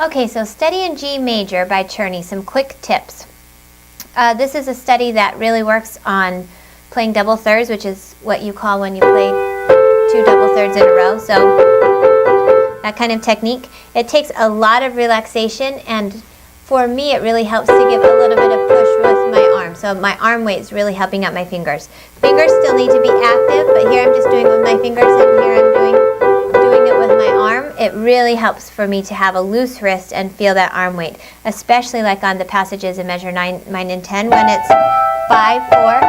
Okay, so Study in G Major by Czerny, some quick tips. This is a study that really works on playing double thirds, which is what you call when you play two double thirds in a row. So that kind of technique. It takes a lot of relaxation, and for me it really helps to give a little bit of push with my arm. So my arm weight is really helping out my fingers. Fingers still need to be active, but here I'm just doing it with my fingers, and here I'm doing it with my arm. It really helps for me to have a loose wrist and feel that arm weight, especially like on the passages in measure 9 and 10 when it's 5, 4.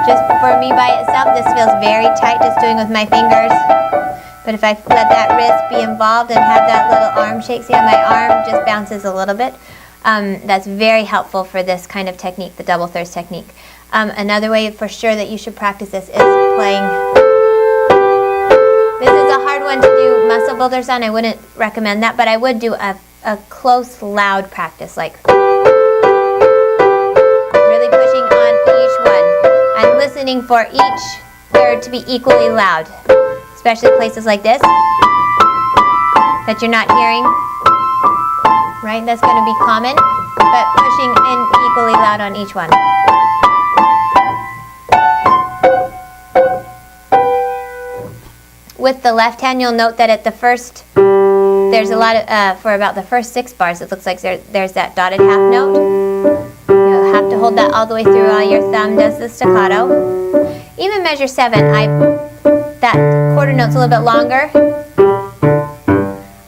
Just for me by itself, this feels very tight just doing with my fingers. But if I let that wrist be involved and have that little arm shake, see how my arm just bounces a little bit? That's very helpful for this kind of technique, the double thirds technique. Another way for sure that you should practice this is playing. This is a hard one to do muscle builders on. I wouldn't recommend that, but I would do a close, loud practice, like really pushing on each one. I'm listening for each third to be equally loud, especially places like this that you're not hearing, right? That's going to be common, but pushing in equally loud on each one. With the left hand, you'll note that at the first, there's a lot of, for about the first 6 bars, it looks like there's that dotted half note. You'll have to hold that all the way through while your thumb does the staccato. Even measure 7, that quarter note's a little bit longer.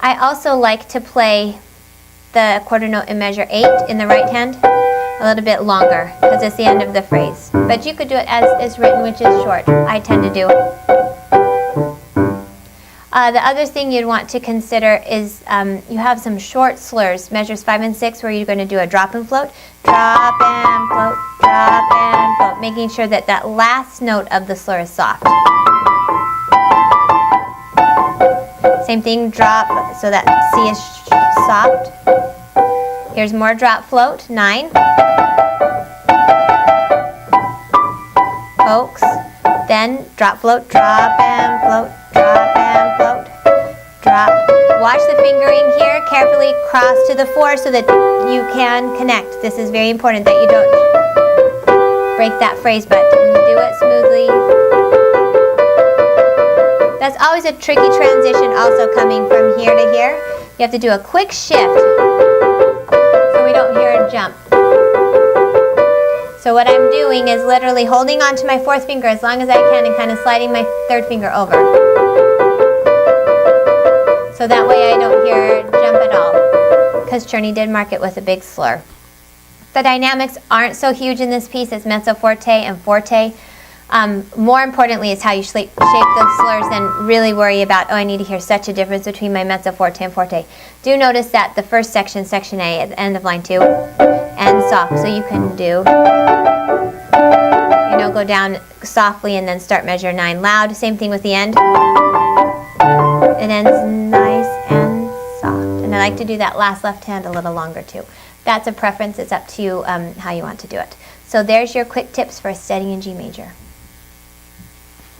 I also like to play the quarter note in measure 8 in the right hand a little bit longer because it's the end of the phrase. But you could do it as is written, which is short. I tend to do. The other thing you'd want to consider is you have some short slurs, measures 5 and 6, where you're going to do a drop and float. Drop and float, drop and float, making sure that that last note of the slur is soft. Same thing, drop, so that C is soft. Here's more drop float, 9. Pokes, then drop float, drop and float, drop and float, drop. Watch the fingering here, carefully cross to the 4 so that you can connect. This is very important that you don't break that phrase, but do it smoothly. That's always a tricky transition also coming from here to here. You have to do a quick shift so we don't hear a jump. So what I'm doing is literally holding on to my 4th finger as long as I can and kind of sliding my 3rd finger over. So that way I don't hear jump at all, because Czerny did mark it with a big slur. The dynamics aren't so huge in this piece as mezzo forte and forte. More importantly is how you shape those slurs than really worry about, oh, I need to hear such a difference between my mezzo forte and forte. Do notice that the first section, section A, at the end of line 2, ends soft. So you can do, go down softly and then start measure 9 loud. Same thing with the end. It ends nice and soft. And I like to do that last left hand a little longer too. That's a preference. It's up to you how you want to do it. So there's your quick tips for studying in G major.